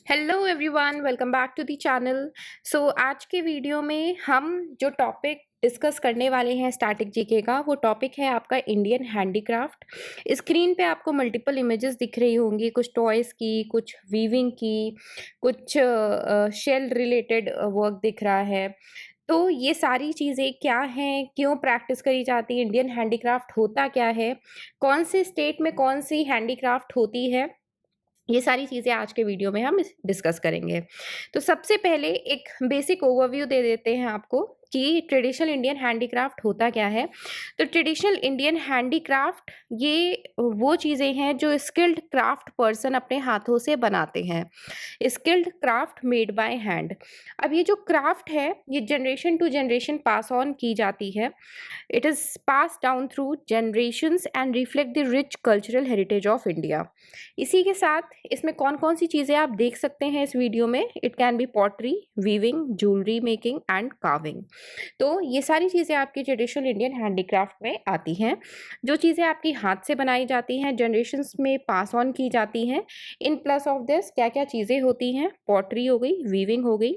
Hello everyone, welcome back to the channel. आज के video में हम जो टॉपिक डिस्कस करने वाले हैं स्टैटिक जीके का, वो टॉपिक है आपका इंडियन हैंडीक्राफ्ट। स्क्रीन पे आपको मल्टीपल इमेजेस दिख रही होंगी, कुछ टॉयज़ की, कुछ वीविंग की, कुछ शेल रिलेटेड वर्क दिख रहा है। तो ये सारी चीज़ें क्या हैं, क्यों प्रैक्टिस करी जाती है, इंडियन हैंडीक्राफ्ट होता क्या है, कौन से स्टेट में कौन सी हैंडीक्राफ्ट होती है, ये सारी चीज़ें आज के वीडियो में हम डिस्कस करेंगे। तो सबसे पहले एक बेसिक ओवरव्यू दे देते हैं आपको कि ट्रेडिशनल इंडियन हैंडीक्राफ्ट होता क्या है। तो ट्रेडिशनल इंडियन हैंडीक्राफ्ट ये वो चीज़ें हैं जो स्किल्ड क्राफ्ट पर्सन अपने हाथों से बनाते हैं। Skilled craft made by hand. अब ये जो क्राफ्ट है ये generation to generation pass on की जाती है। It is pass down through generations and reflect the rich cultural heritage of India. इसी के साथ इसमें कौन-कौन सी चीज़ें आप देख सकते हैं इस वीडियो में। It can be pottery, weaving, jewellery making and carving. तो ये सारी चीज़ें आपकी ट्रेडिशनल इंडियन हैंडीक्राफ्ट में आती हैं। जो चीज़ें आपकी हाथ से बनाई जाती हैं, जनरेशंस में पास ऑन की जाती हैं। इन प्लस ऑफ दिस क्या-क्या चीज़ें होती हैं? पॉटरी हो गई, वीविंग हो गई,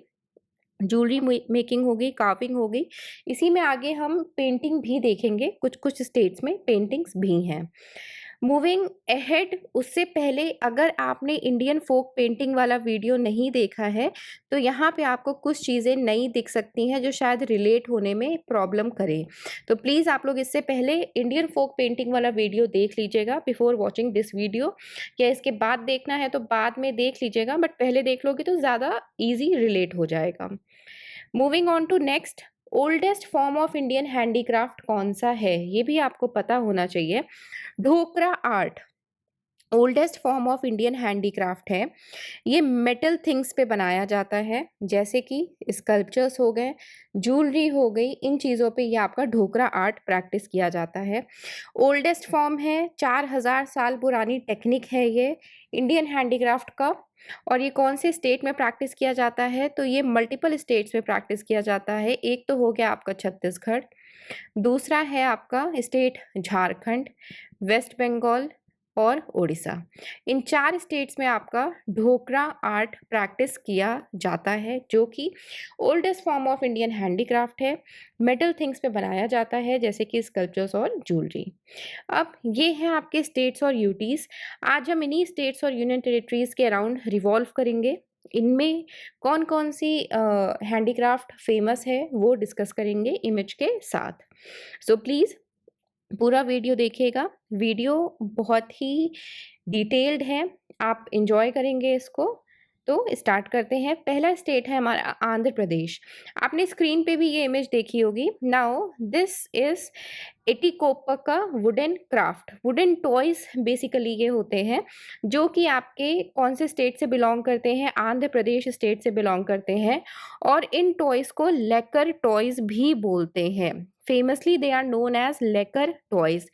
ज्वेलरी मेकिंग हो गई, कार्विंग हो गई। इसी में आगे हम पेंटिंग भी देखेंगे, कुछ-कुछ स्टेट्स में पेंटिंग्स भी हैं। मूविंग अहेड, उससे पहले अगर आपने इंडियन फोक पेंटिंग वाला वीडियो नहीं देखा है, तो यहाँ पे आपको कुछ चीज़ें नई दिख सकती हैं जो शायद रिलेट होने में प्रॉब्लम करें। तो प्लीज़ आप लोग इससे पहले इंडियन फोक पेंटिंग वाला वीडियो देख लीजिएगा बिफोर वॉचिंग दिस वीडियो। या इसके बाद देखना है तो बाद में देख लीजिएगा, बट पहले देख लोगे तो ज़्यादा ईज़ी रिलेट हो जाएगा। Moving on to next, oldest form of Indian handicraft कौन सा है, ये भी आपको पता होना चाहिए। Dhokra art oldest form of Indian handicraft है। ये मेटल थिंग्स पे बनाया जाता है, जैसे कि स्कल्पचर्स हो गए, ज्वेलरी हो गई, इन चीज़ों पे ये आपका ढोकरा आर्ट प्रैक्टिस किया जाता है। ओल्डेस्ट फॉर्म है, 4000 साल पुरानी टेक्निक है ये इंडियन हैंडीक्राफ्ट का। और ये कौन से स्टेट में प्रैक्टिस किया जाता है? तो ये मल्टीपल स्टेट्स में प्रैक्टिस किया जाता है। एक तो हो गया आपका छत्तीसगढ़, दूसरा है आपका स्टेट झारखंड, वेस्ट बंगाल और उड़ीसा। इन 4 स्टेट्स में आपका ढोकरा आर्ट प्रैक्टिस किया जाता है, जो कि oldest form of Indian handicraft है। मेटल थिंग्स पे बनाया जाता है, जैसे कि स्कल्पचर्स और ज्वेलरी। अब ये हैं आपके स्टेट्स और यूटीज़। आज हम इन्हीं स्टेट्स और यूनियन टेरिटरीज़ के अराउंड रिवॉल्व करेंगे। इनमें कौन-कौन सी हैंडीक्राफ्ट फेमस है वो डिस्कस करेंगे इमेज के साथ। सो प्लीज़ पूरा वीडियो देखिएगा। वीडियो बहुत ही डिटेल्ड है, आप एन्जॉय करेंगे इसको। तो स्टार्ट करते हैं। पहला स्टेट है हमारा आंध्र प्रदेश। आपने स्क्रीन पे भी ये इमेज देखी होगी। Now this is Etikoppaka wooden craft. Wooden toys basically ये होते हैं, जो कि आपके कौन से स्टेट से बिलॉन्ग करते हैं? आंध्र प्रदेश स्टेट से बिलॉन्ग करते हैं। और इन टॉयज़ को लेकर टॉयज़ भी बोलते हैं। Famously they are known as lacquer toys.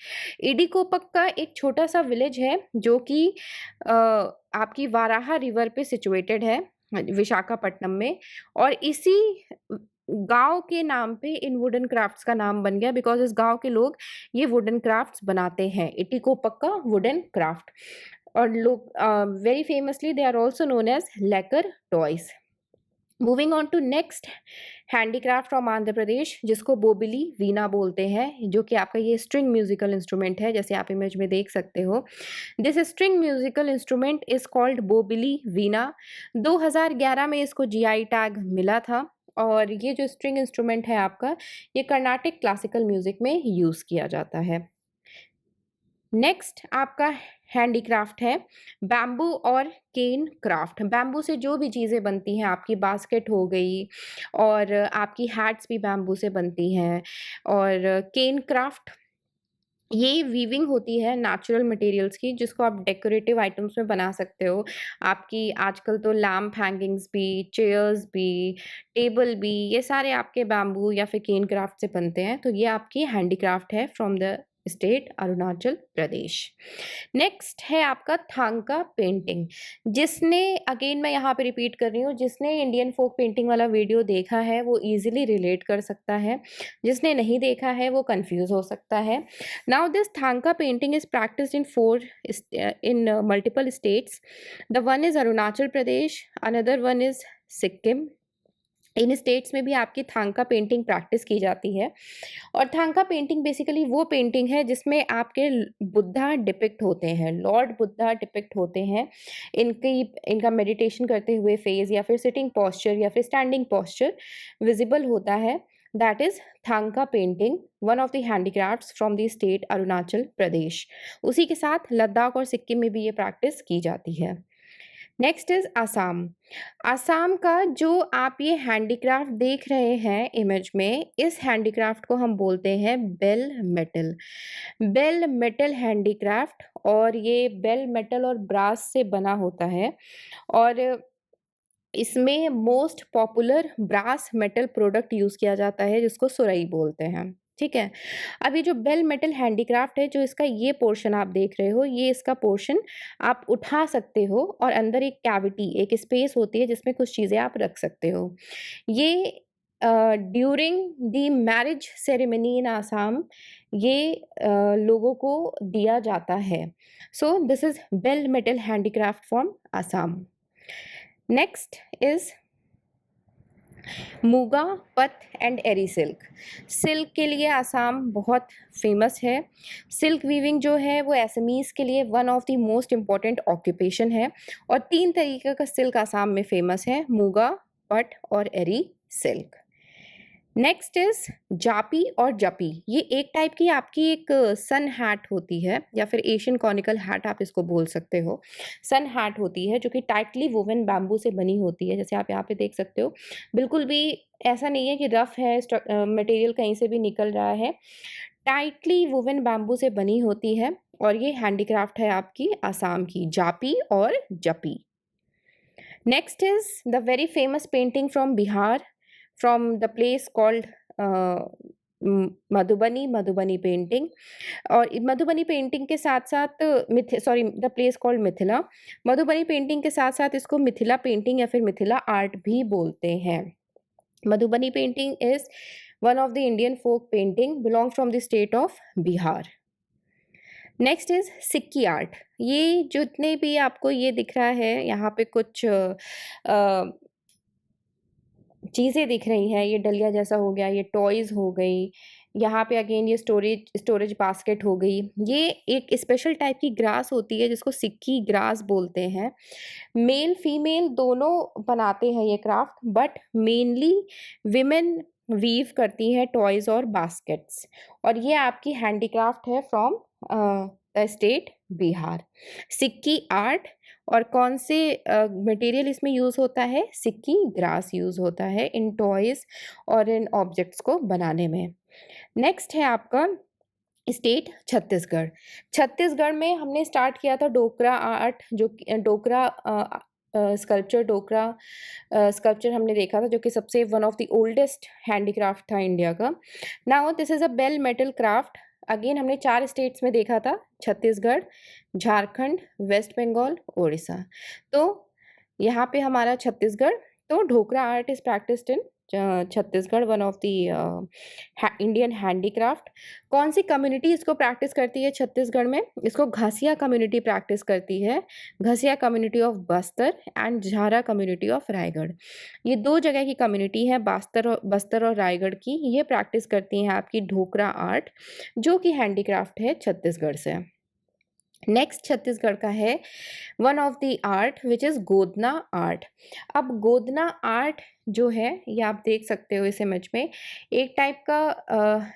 Etikoppaka एक छोटा सा विलेज है, जो कि आपकी वाराहा रिवर पे सिचुएटेड है, विशाखापट्टनम में। और इसी गांव के नाम पे इन वुडन क्राफ्ट्स का नाम बन गया, बिकॉज इस गांव के लोग ये वुडन क्राफ्ट्स बनाते हैं, एटिकोपक्का वुडन क्राफ्ट। और लोग very famously they are also known as lacquer toys. Moving on to next handicraft from Andhra Pradesh, जिसको बोबिली वीणा बोलते हैं, जो कि आपका ये स्ट्रिंग म्यूजिकल इंस्ट्रूमेंट है, जैसे आप इमेज में देख सकते हो। This string musical instrument is called Bobbili veena. 2011 में इसको जीआई टैग मिला था। और ये जो स्ट्रिंग इंस्ट्रूमेंट है आपका, ये कर्नाटिक क्लासिकल म्यूजिक में यूज़ किया जाता है। नेक्स्ट आपका हैंडीक्राफ्ट है बैम्बू और केन क्राफ्ट। बैम्बू से जो भी चीज़ें बनती हैं, आपकी बास्केट हो गई, और आपकी हैट्स भी बैम्बू से बनती हैं। और केन क्राफ्ट, ये वीविंग होती है नेचुरल मटेरियल्स की, जिसको आप डेकोरेटिव आइटम्स में बना सकते हो। आपकी आजकल तो लैम्प हैंगिंग्स भी, चेयर्स भी, टेबल भी, ये सारे आपके बैम्बू या फिर केन क्राफ्ट से बनते हैं। तो ये आपकी हैंडीक्राफ्ट है from the state Arunachal Pradesh. Next है आपका थांका पेंटिंग, जिसने, अगेन मैं यहाँ पे रिपीट कर रही हूँ, जिसने इंडियन फोक पेंटिंग वाला वीडियो देखा है वो इजीली रिलेट कर सकता है, जिसने नहीं देखा है वो कंफ्यूज हो सकता है। Now this thangka painting is practised in multiple states. The one is Arunachal Pradesh, another one is Sikkim. इन स्टेट्स में भी आपकी थांका पेंटिंग प्रैक्टिस की जाती है। और थांका पेंटिंग बेसिकली वो पेंटिंग है जिसमें आपके बुद्धा डिपिक्ट होते हैं, लॉर्ड बुद्धा डिपिक्ट होते हैं। इनका मेडिटेशन करते हुए फेस या फिर सिटिंग पॉस्चर या फिर स्टैंडिंग पॉस्चर विजिबल होता है। That is thangka painting, one of the handicrafts from the state Arunachal Pradesh. उसी के साथ लद्दाख और सिक्किम में भी ये प्रैक्टिस की जाती है। Next is Assam. आसाम का जो आप ये हैंडीक्राफ्ट देख रहे हैं इमेज में, इस हैंडीक्राफ्ट को हम बोलते हैं bell metal. Bell metal handicraft, और ये बेल मेटल और ब्रास से बना होता है। और इसमें most popular brass metal product use किया जाता है जिसको सुरई बोलते हैं। ठीक है, अब ये जो बेल मेटल हैंडीक्राफ्ट है, जो इसका ये पोर्शन आप देख रहे हो, ये इसका पोर्शन आप उठा सकते हो और अंदर एक कैविटी, एक स्पेस होती है जिसमें कुछ चीज़ें आप रख सकते हो। ये during the marriage ceremony in Assam ये लोगों को दिया जाता है। So this is bell metal handicraft from Assam. Next is Muga, Pat and eri silk. Silk के लिए आसाम बहुत फेमस है। सिल्क वीविंग जो है वो एसएमईज के लिए one of the most important occupation है। और 3 तरीके का सिल्क आसाम में फेमस है, मूगा, पट और एरी सिल्क। नेक्स्ट इज जापी और जपी। ये एक टाइप की आपकी एक सन हैट होती है, या फिर एशियन कॉनिकल हैट आप इसको बोल सकते हो। सन हैट होती है जो कि टाइटली वोवन बैम्बू से बनी होती है, जैसे आप यहाँ पे देख सकते हो। बिल्कुल भी ऐसा नहीं है कि रफ है, मटेरियल कहीं से भी निकल रहा है। टाइटली वोवन बैम्बू से बनी होती है। और ये हैंडीक्राफ्ट है आपकी आसाम की, जापी और japi. Next is the very famous painting from Bihar, from the place called Madhubani painting. और मधुबनी पेंटिंग के साथ साथ the place called Mithila. Madhubani painting के साथ साथ इसको मिथिला पेंटिंग या फिर मिथिला आर्ट भी बोलते हैं। Madhubani painting is one of the Indian folk painting belong from the state of Bihar. Next is Sikki art. ये जितने भी आपको ये दिख रहा है यहाँ पे कुछ चीज़ें दिख रही हैं, ये डलिया जैसा हो गया, ये टॉयज़ हो गई, यहाँ पे अगेन ये स्टोरेज बास्केट हो गई। ये एक स्पेशल टाइप की ग्रास होती है जिसको सिक्की ग्रास बोलते हैं। मेल फीमेल दोनों बनाते हैं ये craft, but mainly women weave करती हैं टॉयज़ और बास्केट्स। और ये आपकी हैंडीक्राफ्ट है from the state Bihar. Sikki art, और कौन से मटेरियल इसमें यूज़ होता है, सिक्की ग्रास यूज़ होता है इन टॉयज़ और इन ऑब्जेक्ट्स को बनाने में। नेक्स्ट है आपका स्टेट छत्तीसगढ़। छत्तीसगढ़ में हमने स्टार्ट किया था डोकरा आर्ट, जो डोकरा स्कल्पचर हमने देखा था, जो कि सबसे one of the oldest handicraft था इंडिया का। Now this is a bell metal craft. Again हमने 4 स्टेट्स में देखा था, छत्तीसगढ़, झारखंड, वेस्ट बंगाल, उड़ीसा। तो यहाँ पे हमारा छत्तीसगढ़, तो Dhokra art is practised in Chhattisgarh, one of the Indian handicraft. कौन सी कम्युनिटी इसको प्रैक्टिस करती है छत्तीसगढ़ में? इसको घसिया कम्युनिटी प्रैक्टिस करती है। घसिया कम्युनिटी ऑफ बस्तर एंड झारा कम्युनिटी ऑफ रायगढ़। ये 2 जगह की कम्युनिटी है, बस्तर और रायगढ़ की। ये प्रैक्टिस करती हैं आपकी ढोकरा आर्ट, जो कि हैंडीक्राफ्ट है छत्तीसगढ़ से। नेक्स्ट छत्तीसगढ़ का है one of the art which is Godna art. अब गोदना आर्ट जो है, ये आप देख सकते हो इस इमेज में, एक टाइप का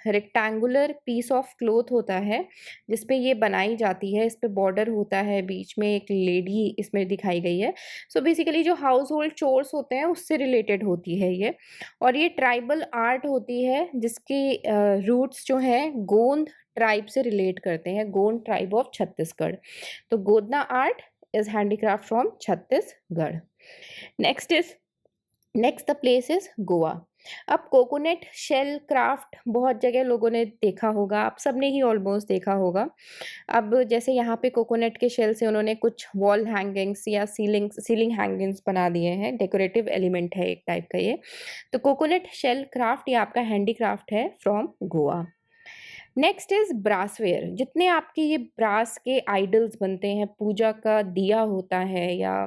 रेक्टेंगुलर पीस ऑफ क्लोथ होता है जिस पे ये बनाई जाती है। इस पे बॉर्डर होता है, बीच में एक लेडी इसमें दिखाई गई है। सो बेसिकली जो हाउस होल्ड चोर्स होते हैं उससे रिलेटेड होती है ये। और ये ट्राइबल आर्ट होती है जिसकी रूट्स जो हैं गोंद ट्राइब से रिलेट करते हैं, गोंड ट्राइब ऑफ छत्तीसगढ़। तो Godna art is handicraft from Chhattisgarh. Next the place is Goa. अब कोकोनट शेल क्राफ्ट बहुत जगह लोगों ने देखा होगा, आप सबने ही ऑलमोस्ट देखा होगा। अब जैसे यहाँ पे कोकोनट के शेल से उन्होंने कुछ वॉल हैंगिंग्स या सीलिंग हैंगिंग्स बना दिए हैं, डेकोरेटिव एलिमेंट है एक टाइप का ये। तो कोकोनट शेल क्राफ्ट ये आपका हैंडीक्राफ्ट है from Goa. Next is brassware. जितने आपके ये ब्रास के आइडल्स बनते हैं, पूजा का दिया होता है या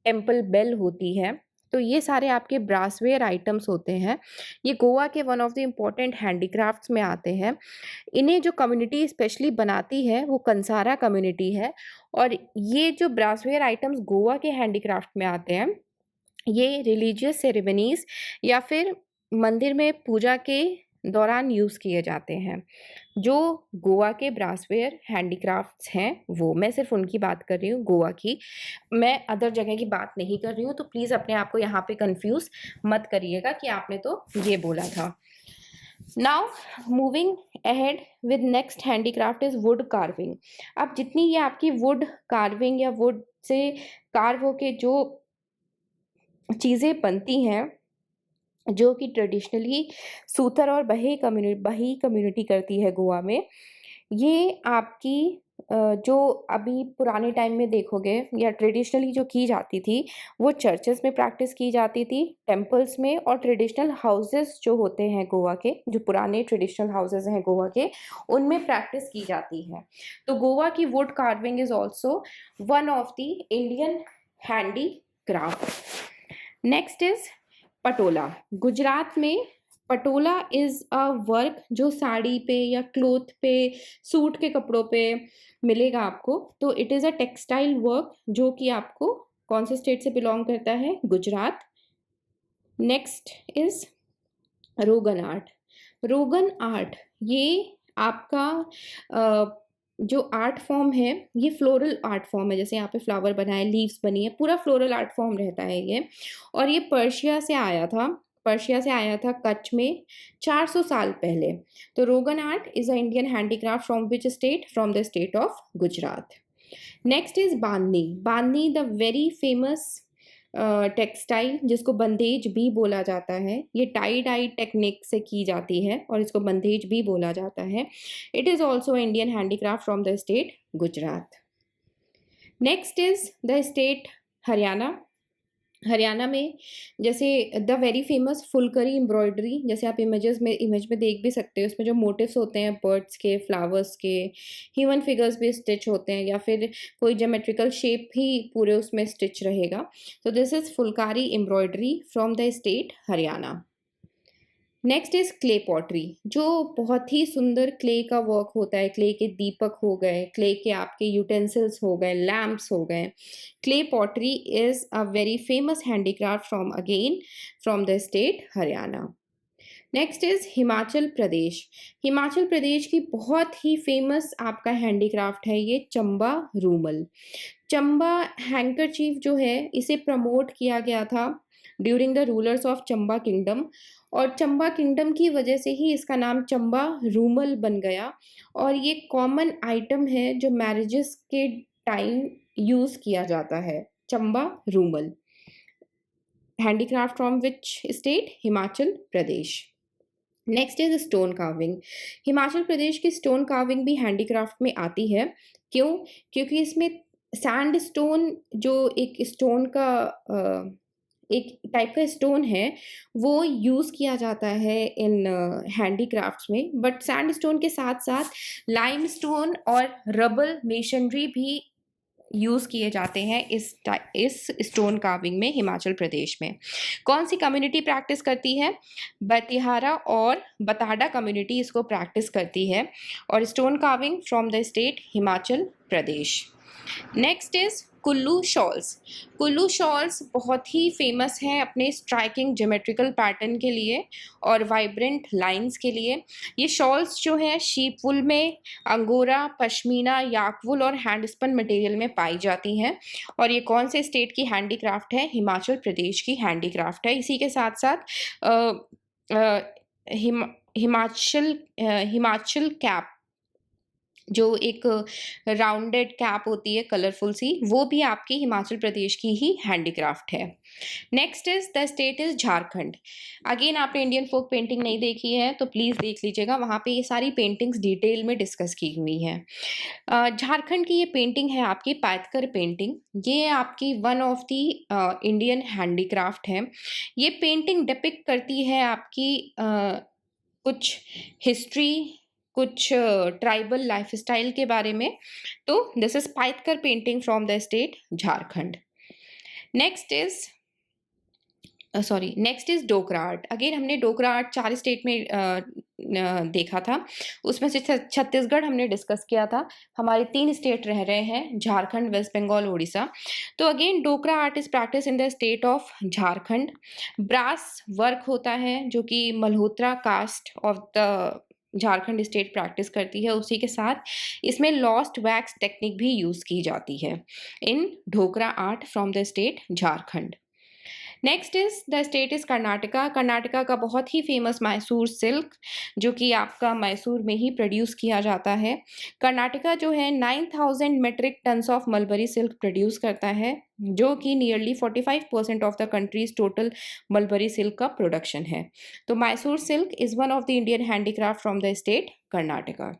टेम्पल बेल होती है, तो ये सारे आपके ब्रासवेयर आइटम्स होते हैं। ये गोवा के one of the important handicrafts में आते हैं। इन्हें जो कम्युनिटी स्पेशली बनाती है वो कंसारा कम्युनिटी है। और ये जो ब्रासवेयर आइटम्स गोवा के हैंडीक्राफ्ट में आते हैं, ये रिलीजियस सेरेमनीज या फिर मंदिर में पूजा के दौरान यूज़ किए जाते हैं। जो गोवा के ब्रासवेयर हैंडीक्राफ्ट्स हैं वो, मैं सिर्फ उनकी बात कर रही हूँ, गोवा की। मैं अदर जगह की बात नहीं कर रही हूँ, तो प्लीज़ अपने आप को यहाँ पे कंफ्यूज मत करिएगा कि आपने तो ये बोला था। Now moving ahead with next handicraft is wood carving. अब जितनी ये आपकी वुड कार्विंग या वुड से कार्व होके जो चीज़ें बनती हैं, जो कि ट्रेडिशनली सूथर और बही कम्युनिटी करती है गोवा में, ये आपकी जो अभी पुराने टाइम में देखोगे या ट्रेडिशनली जो की जाती थी, वो चर्चेस में प्रैक्टिस की जाती थी, टेम्पल्स में, और ट्रेडिशनल हाउसेस जो होते हैं गोवा के, जो पुराने ट्रेडिशनल हाउसेस हैं गोवा के, उनमें प्रैक्टिस की जाती है। तो गोवा की wood carving is also one of the Indian handy craft. Next is Patola. Gujarat में पटोला इज़ अ वर्क जो साड़ी पे या क्लोथ पे, सूट के कपड़ों पे मिलेगा आपको। तो it is a textile work जो कि आपको कौन से स्टेट से बिलोंग करता है? गुजरात। नेक्स्ट इज़ रोगन आर्ट। रोगन आर्ट ये आपका जो आर्ट फॉर्म है, ये फ्लोरल आर्ट फॉर्म है। जैसे यहाँ पे फ्लावर बना है, लीव्स बनी है, पूरा फ्लोरल आर्ट फॉर्म रहता है ये। और ये पर्शिया से आया था, कच्छ में 400 साल पहले। तो रोगन art is a Indian handicraft from which state? From the state of Gujarat. Next is bandhani. Bandhani the very famous textile जिसको बंदेज भी बोला जाता है। ये टाई डाई टेक्निक से की जाती है और इसको बंदेज भी बोला जाता है। It is also Indian handicraft from the state Gujarat. Next is the state Haryana. Haryana में जैसे द वेरी फेमस फुलकरी एम्ब्रॉयडरी, जैसे आप इमेज में देख भी सकते हो, उसमें जो मोटिव्स होते हैं बर्ड्स के, फ्लावर्स के, ह्यूमन फिगर्स भी स्टिच होते हैं, या फिर कोई ज्योमेट्रिकल शेप भी पूरे उसमें स्टिच रहेगा। तो this is Phulkari embroidery from the state Haryana. Next is clay pottery, जो बहुत ही सुंदर क्ले का वर्क होता है। क्ले के दीपक हो गए, क्ले के आपके यूटेंसिल्स हो गए, लैम्प्स हो गए। Clay pottery is a very famous handicraft from the state Haryana. Next is Himachal Pradesh. Himachal Pradesh की बहुत ही फेमस आपका हैंडीक्राफ्ट है ये चंबा रूमल। चंबा हैंकरचीफ जो है, इसे प्रमोट किया गया था during the rulers of Chamba kingdom, और चंबा किंगडम की वजह से ही इसका नाम चंबा रूमल बन गया। और ये कॉमन आइटम है जो मैरिजेस के टाइम यूज़ किया जाता है। Chamba rumal handicraft from which state? Himachal Pradesh. Next is stone carving. Himachal Pradesh की स्टोन कार्विंग भी हैंडीक्राफ्ट में आती है। क्यों? क्योंकि इसमें सैंड स्टोन, जो एक स्टोन का एक टाइप का स्टोन है, वो यूज़ किया जाता है इन हैंडीक्राफ्ट्स में। बट सैंड स्टोन के साथ साथ लाइम स्टोन और रबल मेशनरी भी यूज़ किए जाते हैं इस स्टोन कार्विंग में हिमाचल प्रदेश में। कौन सी कम्युनिटी प्रैक्टिस करती है? बतिहारा और बताडा कम्युनिटी इसको प्रैक्टिस करती है। और stone carving from the state Himachal Pradesh. Next is Kullu shawls. Kullu shawls बहुत ही फेमस हैं अपने स्ट्राइकिंग ज्योमेट्रिकल पैटर्न के लिए और वाइब्रेंट लाइंस के लिए। ये शॉल्स जो है शीप वुल में, अंगोरा, पश्मीना, याक वुल और हैंडस्पन मटेरियल में पाई जाती हैं। और ये कौन से स्टेट की हैंडीक्राफ्ट है? हिमाचल प्रदेश की हैंडीक्राफ्ट है। इसी के साथ साथ हिमाचल कैप जो एक राउंडेड कैप होती है कलरफुल सी, वो भी आपकी हिमाचल प्रदेश की ही हैंडीक्राफ्ट है। Next is the state is Jharkhand. Again आपने इंडियन फोक पेंटिंग नहीं देखी है तो प्लीज देख लीजिएगा, वहां पे ये सारी पेंटिंग्स डिटेल में डिस्कस की हुई हैं। झारखंड की ये पेंटिंग है आपकी पायतकर पेंटिंग। ये आपकी one of the Indian handicraft है। ये पेंटिंग डिपिक्ट करती है आपकी कुछ हिस्ट्री, कुछ ट्राइबल लाइफस्टाइल के बारे में। तो this is Paitkar painting from the state Jharkhand. Next is next is Dokra art. Again हमने डोकरा आर्ट 4 स्टेट में देखा था, उसमें से छत्तीसगढ़ हमने डिस्कस किया था। हमारे 3 स्टेट रह रहे हैं, झारखंड, वेस्ट बंगाल, उड़ीसा। तो again Dokra art is practice in the state of Jharkhand. Brass work होता है जो कि Malhotra caste of the Jharkhand state practice करती है। उसी के साथ इसमें लॉस्ट वैक्स टेक्निक भी यूज की जाती है in Dhokra art from the state Jharkhand. Next is the state is Karnataka. Karnataka का बहुत ही फेमस मैसूर सिल्क, जो कि आपका मैसूर में ही प्रोड्यूस किया जाता है। कर्नाटका जो है 9000 metric tons of mulberry silk produce करता है, जो कि nearly 45% of the country's total mulberry silk का प्रोडक्शन है। तो Mysore silk is one of the Indian handicraft from the state Karnataka.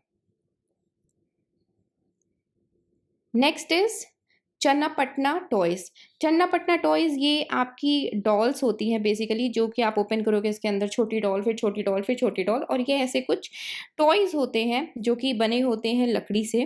Next is Channapatna toys. Channapatna toys ये आपकी डॉल्स होती हैं बेसिकली, जो कि आप ओपन करोगे इसके अंदर छोटी डॉल, फिर छोटी डॉल, फिर छोटी डॉल, और ये ऐसे कुछ टॉयज होते हैं जो कि बने होते हैं लकड़ी से।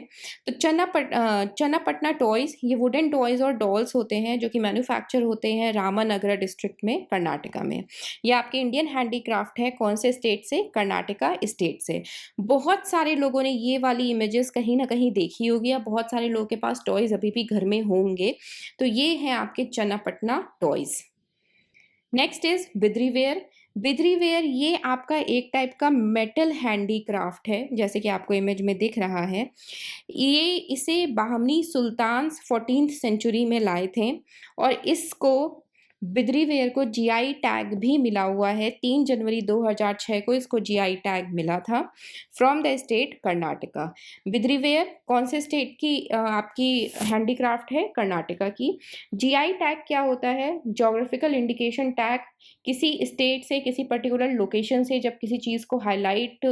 तो चन्नापटना टॉयज ये वुडन टॉयज और डॉल्स होते हैं जो कि मैन्युफैक्चर होते हैं रामनगरा डिस्ट्रिक्ट में, कर्नाटका में। ये आपके इंडियन हैंडीक्राफ्ट है। कौन से स्टेट से? कर्नाटका स्टेट से। बहुत सारे लोगों ने ये वाली इमेजेस कहीं ना कहीं देखी होगी, या बहुत सारे लोगों के पास टॉयज अभी भी घर में होंगे। तो ये हैं आपके Channapatna toys. Next is Bidriware. Bidriware ये आपका एक टाइप का मेटल हैंडीक्राफ्ट है, जैसे कि आपको इमेज में दिख रहा है। ये इसे बाहमनी सुल्तान 14th सेंचुरी में लाए थे, और इसको बिद्रीवेयर को जीआई टैग भी मिला हुआ है। 3 जनवरी 2006 को इसको जीआई टैग मिला था फ्रॉम द स्टेट कर्नाटका। बिद्रीवेयर कौन से स्टेट की आपकी हैंडीक्राफ्ट है? कर्नाटका की। जीआई टैग क्या होता है? Geographical indication tag. किसी स्टेट से, किसी पर्टिकुलर लोकेशन से जब किसी चीज़ को हाईलाइट,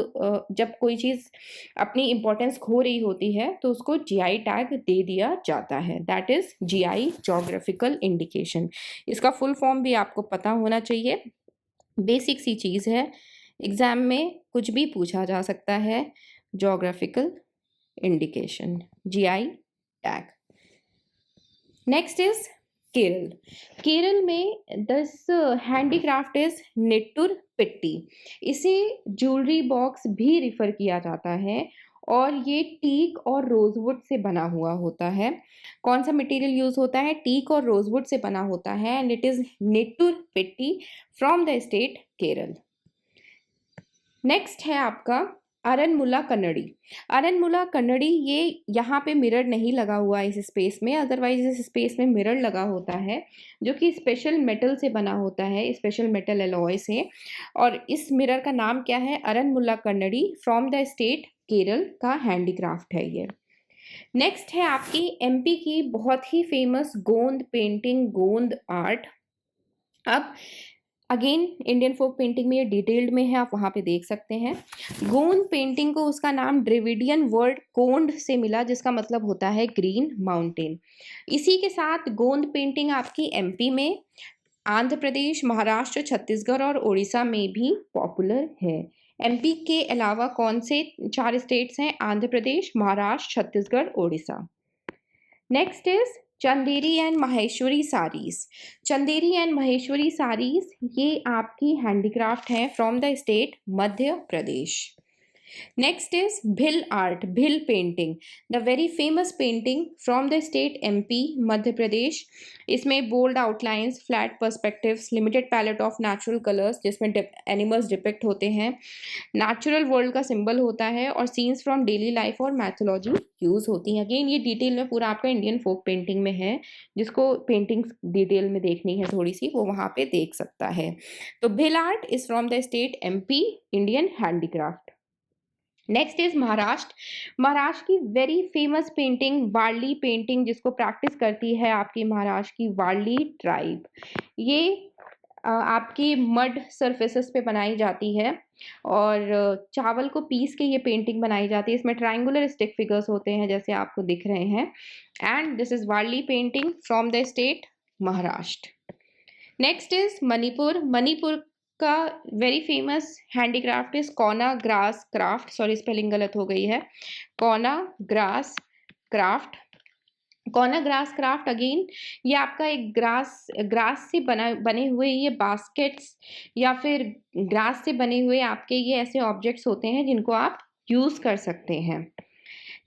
जब कोई चीज़ अपनी इंपॉर्टेंस खो रही होती है तो उसको जीआई टैग दे दिया जाता है। That is GI, geographical indication. इसका फुल फॉर्म भी आपको पता होना चाहिए, बेसिक सी चीज़ है, एग्जाम में कुछ भी पूछा जा सकता है। Geographical indication, GI tag. Next is Kerala. Kerala में दिस हैंडीक्राफ्ट इज नेट्टूर पिट्टी। इसे ज्वेलरी बॉक्स भी रिफर किया जाता है, और ये टीक और रोजवुड से बना हुआ होता है। कौन सा मटेरियल यूज होता है? टीक और रोजवुड से बना होता है, and it is Nettoor petti from the state Kerala. Next है आपका अरनमुला कन्नड़ी। अरनमुला कन्नड़ी, ये यहाँ पे मिरर नहीं लगा हुआ है इस स्पेस में, अदरवाइज इस स्पेस में मिरर लगा होता है, जो कि स्पेशल मेटल से बना होता है, स्पेशल मेटल एलॉय से। और इस मिरर का नाम क्या है? Aranmula kannadi from the state Kerala का हैंडीक्राफ्ट है ये। नेक्स्ट है आपकी एमपी की बहुत ही फेमस गोंद पेंटिंग, गोंद आर्ट। अब अगेन इंडियन फोक पेंटिंग में ये डिटेल्ड में है, आप वहाँ पे देख सकते हैं। गोंद पेंटिंग को उसका नाम ड्रेविडियन वर्ड गोंड से मिला, जिसका मतलब होता है ग्रीन माउंटेन। इसी के साथ गोंद पेंटिंग आपकी एमपी में, आंध्र प्रदेश, महाराष्ट्र, छत्तीसगढ़ और उड़ीसा में भी पॉपुलर है। एमपी के अलावा कौन से 4 स्टेट्स हैं? Andhra Pradesh, Maharashtra, Chhattisgarh, Orissa. Next is Chanderi and Maheshwari saris. Chanderi and Maheshwari saris ये आपकी हैंडीक्राफ्ट है from the state Madhya Pradesh. Next is Bhil art, Bhil painting, the very famous painting from the state MP, Madhya Pradesh. इसमें bold outlines, flat perspectives, limited palette of natural colours जिसमें एनिमल्स डिपिक्ट होते हैं, natural world का symbol होता है, और सीन्स फ्रॉम डेली लाइफ और mythology use होती हैं। अगेन ये डिटेल में पूरा आपका इंडियन फोक पेंटिंग में है, जिसको पेंटिंग्स डिटेल में देखनी है थोड़ी सी, वो वहाँ पे देख सकता है। तो Bhil art is from the state MP, Indian handicraft. Next is Maharashtra. Maharashtra की very famous painting Warli painting, जिसको प्रैक्टिस करती है आपकी महाराष्ट्र की वारली ट्राइब। ये आपकी मड सरफेसेस पे बनाई जाती है और चावल को पीस के ये पेंटिंग बनाई जाती है। इसमें ट्रायंगुलर स्टिक फिगर्स होते हैं जैसे आपको दिख रहे हैं। And this is Warli painting from the state Maharashtra. Next is Manipur. Manipur का वेरी फेमस हैंडीक्राफ्ट इज कोना ग्रास क्राफ्ट। सॉरी, स्पेलिंग गलत हो गई है। कोना ग्रास क्राफ्ट। कोना ग्रास क्राफ्ट अगेन ये आपका एक ग्रास से बने हुए ये बास्केट्स या फिर ग्रास से बने हुए आपके ये ऐसे ऑब्जेक्ट्स होते हैं जिनको आप यूज कर सकते हैं।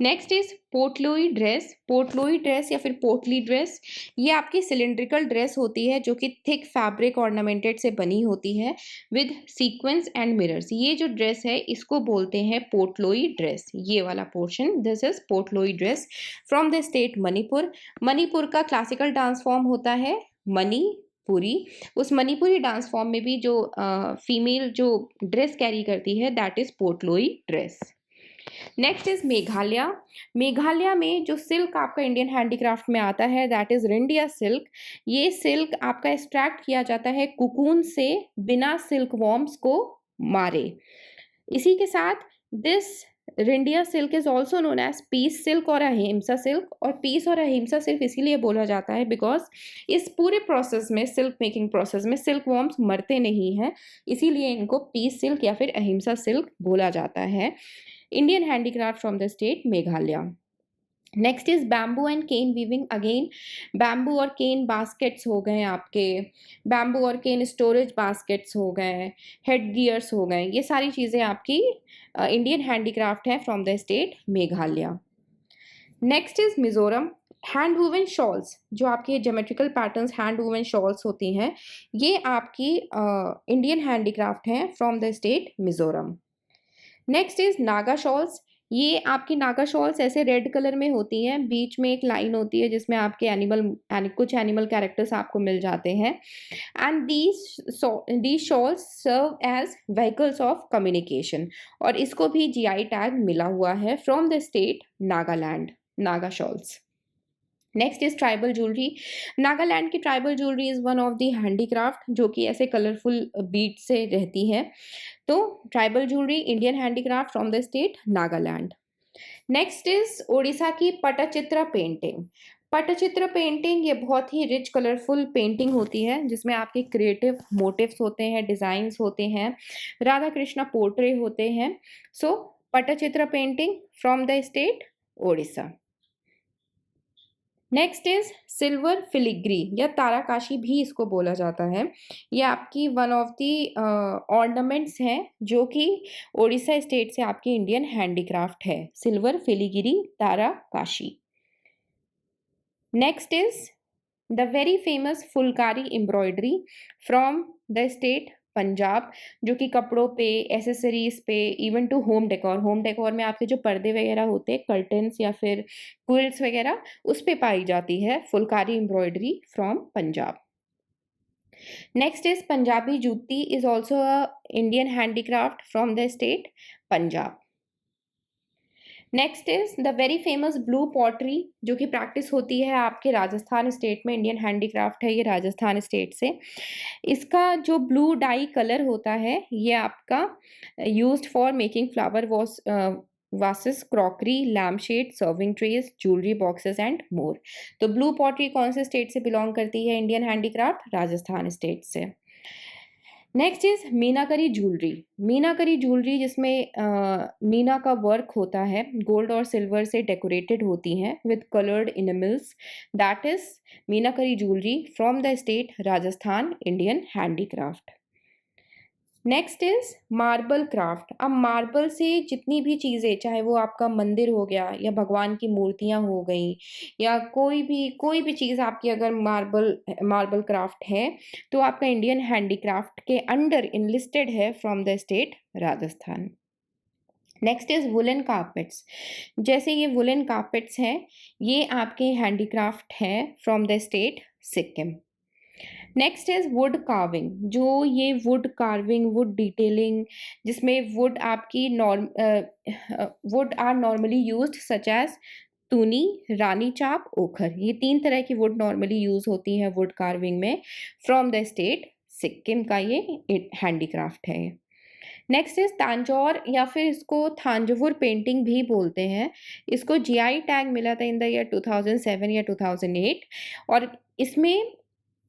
Next is Potloi dress. Potloi dress या फिर पोटली ड्रेस, ये आपकी सिलिंड्रिकल ड्रेस होती है जो कि थिक फैब्रिक ऑर्नामेंटेड से बनी होती है विद सीक्वेंस एंड मिरर्स। ये जो ड्रेस है इसको बोलते हैं पोटलोई ड्रेस। ये वाला portion, this is Potloi dress from the state Manipur. Manipur का क्लासिकल डांस फॉर्म होता है मणिपुरी। उस मणिपुरी डांस फॉर्म में भी जो फीमेल जो ड्रेस कैरी करती है that is Potloi dress. Next is Meghalaya. Meghalaya में जो सिल्क आपका इंडियन हैंडीक्राफ्ट में आता है दैट इज रिंडिया सिल्क। ये सिल्क आपका एक्सट्रैक्ट किया जाता है कुकून से बिना सिल्क वॉर्म्स को मारे। इसी के साथ दिस रिंडिया silk is also known as peace silk और अहिंसा सिल्क। और पीस और अहिंसा सिल्क इसीलिए बोला जाता है बिकॉज इस पूरे प्रोसेस में, सिल्क मेकिंग प्रोसेस में, सिल्क वॉर्म्स मरते नहीं हैं, इसीलिए इनको पीस सिल्क या फिर अहिंसा सिल्क बोला जाता है। Indian handicraft from the state Meghalaya. Next is bamboo and cane weaving. Again bamboo और केन बास्केट्स हो गए आपके, बैम्बू और केन स्टोरेज बास्केट्स हो गए, हेड गियर्स हो गए, ये सारी चीज़ें आपकी इंडियन हैंडीक्राफ्ट है from the state Meghalaya. Next is Mizoram. Hand woven shawls, जो आपके geometrical patterns hand woven shawls होती हैं, ये आपकी इंडियन हैंडीक्राफ्ट हैं from the state Mizoram. Next is Naga shawls. ये आपकी नागा शॉल्स ऐसे रेड कलर में होती हैं, बीच में एक लाइन होती है जिसमें आपके कुछ एनिमल कैरेक्टर्स आपको मिल जाते हैं। And these shawls serve as vehicles of communication. और इसको भी जीआई टैग मिला हुआ है from the state Nagaland, Naga shawls. Next is tribal jewellery. Nagaland की tribal jewellery is one of the handicraft जो कि ऐसे कलरफुल बीट से रहती है। तो tribal jewellery Indian handicraft from the state Nagaland. Next is Odisha की पटचित्र पेंटिंग। पटचित्र पेंटिंग ये बहुत ही रिच कलरफुल पेंटिंग होती है जिसमें आपके क्रिएटिव मोटिव्स होते हैं, डिजाइन्स होते हैं, राधा कृष्णा पोर्ट्रे होते हैं। So Pattachitra painting from the state Odisha. Next is silver filigree या ताराकाशी भी इसको बोला जाता है। ये आपकी वन ऑफ द ऑर्नामेंट्स हैं जो कि ओडिशा स्टेट से आपकी इंडियन हैंडीक्राफ्ट है, silver filigree Tarakasi. Next is the very famous Phulkari embroidery from the state Punjab, जो कि कपड़ों पे, एसेसरीज पे, even to home decor, home decor में आपके जो पर्दे वगैरह होते हैं, कर्टन्स या फिर क्विल्ट्स वगैरह, उस पे पाई जाती है Phulkari embroidery from Punjab. Next is Punjabi jutti is also a Indian handicraft from the state Punjab. Next is the very famous blue pottery जो कि प्रैक्टिस होती है आपके राजस्थान स्टेट में, इंडियन हैंडीक्राफ्ट है ये राजस्थान स्टेट से। इसका जो ब्लू डाई कलर होता है ये आपका used for making flower vases, crockery, lamp shade, serving trays, jewellery boxes and more. तो ब्लू पॉटरी कौन से स्टेट से बिलोंग करती है इंडियन हैंडीक्राफ्ट? राजस्थान स्टेट से। Next is Meenakari jewellery. Meenakari jewellery जिसमें मीना का वर्क होता है, गोल्ड और सिल्वर से डेकोरेटेड होती हैं with coloured enamels, that is Meenakari jewellery from the state Rajasthan, Indian handicraft. Next is marble craft. अब मार्बल से जितनी भी चीज़ें, चाहे वो आपका मंदिर हो गया या भगवान की मूर्तियाँ हो गई या कोई भी चीज़ आपकी अगर मार्बल क्राफ्ट है तो आपका इंडियन हैंडीक्राफ्ट के अंडर इनलिस्टेड है from the state Rajasthan. Next is woollen carpets. जैसे ये वुलन कार्पेट्स हैं ये आपके हैंडीक्राफ्ट हैं from the state Sikkim. Next is wood carving, जो ये वुड कार्विंग, वुड डिटेलिंग, जिसमें wood are normally used such as Tuni, Rani Chap, Okhar. ये 3 तरह की वुड नॉर्मली यूज होती है वुड कार्विंग में। फ्रॉम द स्टेट सिक्किम का ये हैंडीक्राफ्ट है। नेक्स्ट इज तांजौर, या फिर इसको थांजवुर पेंटिंग भी बोलते हैं। इसको जीआई टैग मिला था इन द ईयर 2007 या 2008, और इसमें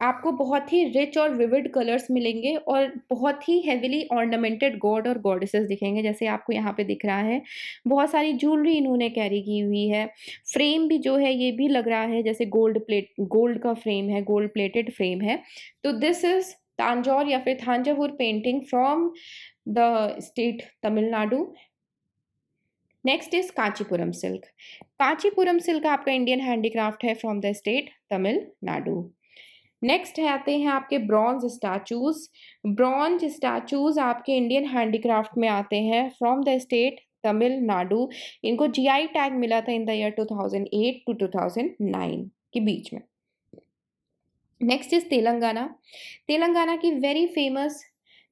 आपको बहुत ही रिच और विविड कलर्स मिलेंगे और बहुत ही हेवीली ऑर्नामेंटेड गॉड और गॉडेसेस दिखेंगे, जैसे आपको यहाँ पे दिख रहा है। बहुत सारी ज्वेलरी इन्होंने कैरी की हुई है। फ्रेम भी जो है ये भी लग रहा है जैसे गोल्ड का फ्रेम है, गोल्ड प्लेटेड फ्रेम है। तो दिस इज तांजौर या फिर Thanjavur painting from the state Tamil Nadu. Next is Kanchipuram silk. Kanchipuram silk आपका इंडियन हैंडीक्राफ्ट है from the state Tamil Nadu. Next है आते हैं आपके ब्रॉन्ज स्टैचूज। ब्रॉन्ज स्टैचूज आपके इंडियन हैंडीक्राफ्ट में आते हैं फ्रॉम द स्टेट तमिलनाडु। इनको जीआई टैग मिला था इन द ईयर 2008 टू 2009 के बीच में। Next is Telangana. तेलंगाना की वेरी फेमस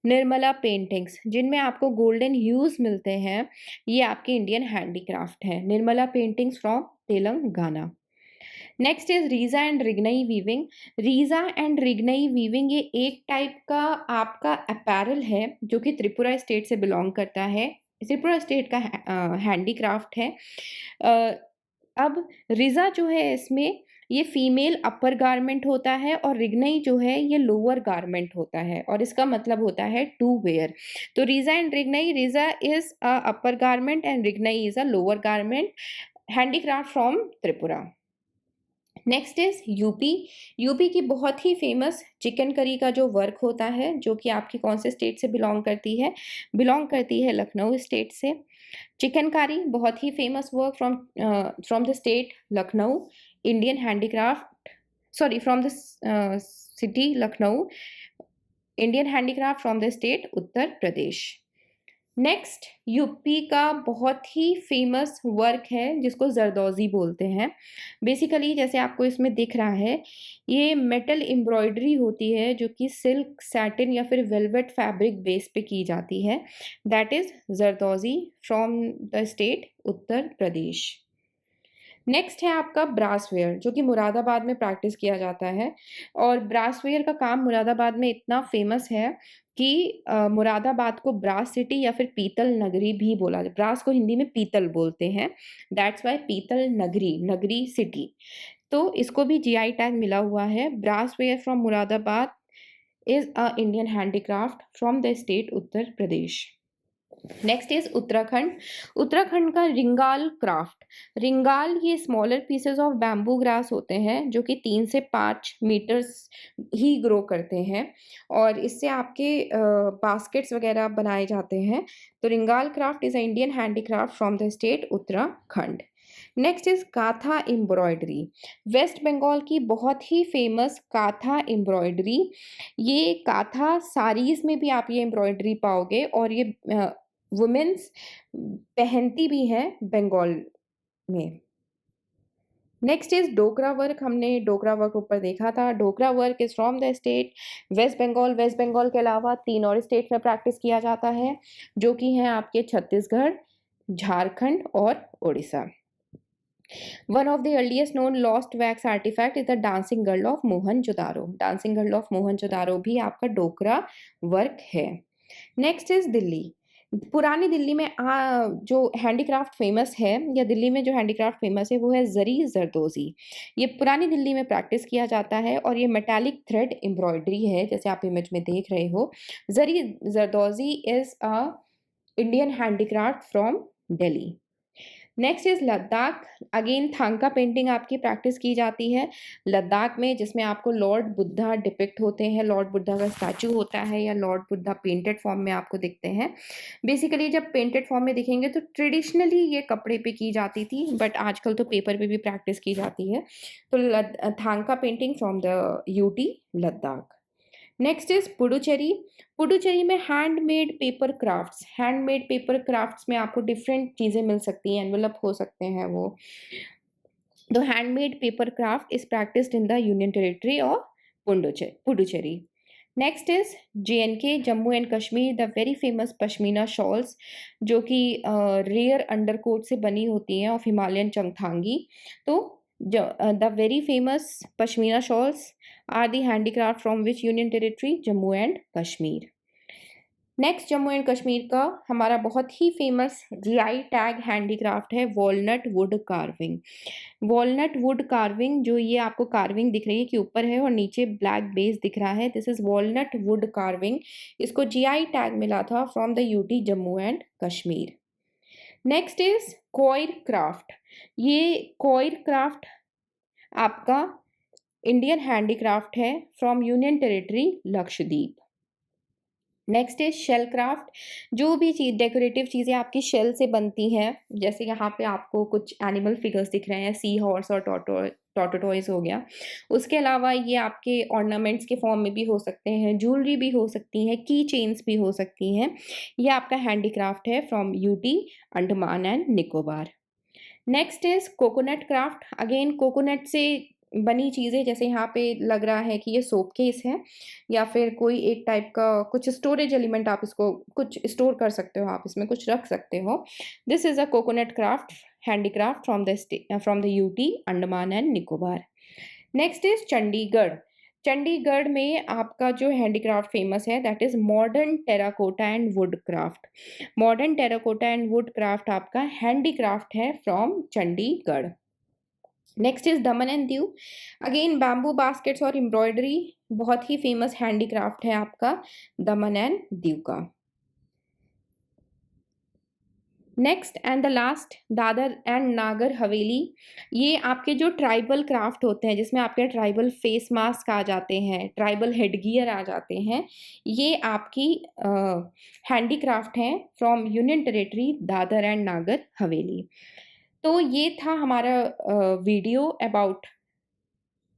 निर्मला पेंटिंग्स, जिनमें आपको गोल्डन ह्यूज मिलते हैं, ये आपके इंडियन हैंडीक्राफ्ट है। Nirmala paintings from Telangana. Next is Risa and Rignai weaving. Risa and Rignai weaving ये एक टाइप का आपका अपैरल है जो कि त्रिपुरा स्टेट से बिलोंग करता है। त्रिपुरा स्टेट का हैंडीक्राफ्ट है। अब रिजा जो है इसमें ये फीमेल अपर गारमेंट होता है और रिग्नई जो है ये लोअर गारमेंट होता है, और इसका मतलब होता है टू वेयर। तो Risa and Rignai, Risa is a upper garment and Rignai is a lower garment, handicraft from Tripura. Next is UP. UP की बहुत ही फेमस चिकन करी का जो वर्क होता है, जो कि आपकी कौन से स्टेट से बिलोंग करती है लखनऊ स्टेट से। चिकनकारी बहुत ही famous work from the state Lucknow, Indian handicraft, sorry from the city Lucknow, Indian handicraft from the state Uttar Pradesh. Next UP का बहुत ही फेमस वर्क है जिसको जरदोजी बोलते हैं। बेसिकली जैसे आपको इसमें दिख रहा है, ये मेटल एम्ब्रॉयडरी होती है जो कि सिल्क, सैटिन या फिर वेलवेट फैब्रिक बेस पे की जाती है। That is zardozi from the state Uttar Pradesh. Next है आपका ब्रासवेयर, जो कि मुरादाबाद में प्रैक्टिस किया जाता है, और ब्रासवेयर का काम मुरादाबाद में इतना फेमस है कि मुरादाबाद को ब्रास सिटी या फिर पीतल नगरी भी बोला जाता है। ब्रास को हिंदी में पीतल बोलते हैं, दैट्स वाई पीतल नगरी, नगरी सिटी। तो इसको भी जीआई टैग मिला हुआ है। Brassware from Moradabad is a Indian handicraft from the state Uttar Pradesh. Next is Uttarakhand. Uttarakhand का रिंगाल क्राफ्ट। रिंगाल ये smaller pieces of bamboo grass होते हैं जो कि 3 से 5 मीटर्स ही ग्रो करते हैं, और इससे आपके बास्केट्स वगैरह बनाए जाते हैं। तो Ringal craft is a Indian handicraft from the state Uttarakhand. Next is Kantha embroidery. West Bengal की बहुत ही फेमस काथा एम्ब्रॉयडरी। ये काथा साड़ीज में भी आप ये एम्ब्रॉयडरी पाओगे, और ये वुमेन्स पहनती भी हैं बंगाल में। Next is Dokra work. हमने डोकरा वर्क ऊपर देखा था। Dokra work is from the state West Bengal. West Bengal के अलावा 3 और स्टेट में प्रैक्टिस किया जाता है, जो कि हैं आपके छत्तीसगढ़, झारखंड और Orissa. One of the earliest known lost wax artefact is the dancing girl of Mohenjodaro. Dancing girl of Mohenjodaro भी आपका डोकरा वर्क है। Next is Delhi. पुरानी दिल्ली में जो हैंडीक्राफ्ट फेमस है, या दिल्ली में जो हैंडीक्राफ्ट फेमस है, वो है जरी जरदोजी। ये पुरानी दिल्ली में प्रैक्टिस किया जाता है, और ये मेटालिक थ्रेड एम्ब्रॉयडरी है जैसे आप इमेज में देख रहे हो। Zari Zardozi is a Indian handicraft from Delhi. Next is Ladakh. Again Thangka painting आपकी प्रैक्टिस की जाती है लद्दाख में, जिसमें आपको लॉर्ड बुद्धा डिपिक्ट होते हैं। लॉर्ड बुद्धा का स्टैचू होता है, या लॉर्ड बुद्धा पेंटेड फॉर्म में आपको दिखते हैं। बेसिकली जब पेंटेड फॉर्म में दिखेंगे तो ट्रेडिशनली ये कपड़े पे की जाती थी, बट आजकल तो पेपर पे भी प्रैक्टिस की जाती है। तो Thangka painting from the UT Ladakh. Next is Puducherry. Puducherry में handmade paper crafts. Handmade paper crafts में आपको डिफरेंट चीज़ें मिल सकती हैं, एनवेलप हो सकते हैं वो। तो handmade paper craft is practised in the union territory of Puducherry. Next is JNK, Jammu and Kashmir, the very famous pashmina shawls जो कि रेयर अंडरकोट से बनी होती हैं ऑफ हिमालयन चंगथांगी। तो the very famous pashmina shawls are the handicraft from which union territory? Jammu and Kashmir. Next Jammu and Kashmir का हमारा बहुत ही फेमस GI टैग हैंडीक्राफ्ट है walnut wood carving. Walnut wood carving, जो ये आपको कार्विंग दिख रही है कि ऊपर है और नीचे ब्लैक बेस दिख रहा है, this is walnut wood carving. इसको GI टैग मिला था from the UT Jammu and Kashmir. Next is coir craft. ये कॉयर क्राफ्ट आपका इंडियन हैंडीक्राफ्ट है from union territory Lakshadweep. Next is shell craft. जो भी चीज़ डेकोरेटिव चीज़ें आपकी शेल से बनती हैं, जैसे यहाँ पे आपको कुछ एनिमल फिगर्स दिख रहे हैं, सी हॉर्स और टॉर्टोटॉयज हो गया। उसके अलावा ये आपके ऑर्नामेंट्स के फॉर्म में भी हो सकते हैं, ज्वेलरी भी हो सकती हैं, की चेन्स भी हो सकती हैं। ये आपका हैंडीक्राफ्ट है from UT Andaman and Nicobar. Next is coconut craft. Again coconut से बनी चीज़ें, जैसे यहाँ पे लग रहा है कि ये सोप केस है या फिर कोई एक टाइप का कुछ स्टोरेज एलिमेंट, आप इसको कुछ स्टोर कर सकते हो, आप इसमें कुछ रख सकते हो। This is a coconut craft handicraft from the UT Andaman and Nicobar. Next is Chandigarh. Chandigarh में आपका जो हैंडीक्राफ्ट फेमस है that is modern terracotta and would craft. Modern terracotta and would craft आपका हैंडीक्राफ्ट है from Chandigarh. Next is Daman and Diu. Again bamboo baskets और embroidery बहुत ही famous handicraft है आपका दमन एंड दीव का। Next and the last Dadar and Nagar Haveli. ये आपके जो ट्राइबल क्राफ्ट होते हैं, जिसमें आपके ट्राइबल फेस मास्क आ जाते हैं, ट्राइबल हेडगियर आ जाते हैं, ये आपकी हैंडीक्राफ्ट हैं from union territory Dadar and Nagar Haveli. तो ये था हमारा video about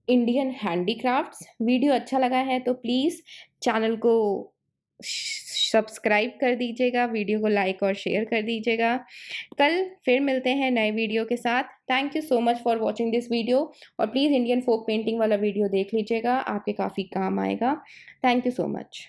Indian handicrafts. Video अच्छा लगा है तो प्लीज़ चैनल को सब्सक्राइब कर दीजिएगा, वीडियो को लाइक और शेयर कर दीजिएगा। कल फिर मिलते हैं नए वीडियो के साथ। Thank you so much for watching this video, और प्लीज़ इंडियन फोक पेंटिंग वाला वीडियो देख लीजिएगा, आपके काफ़ी काम आएगा। Thank you so much.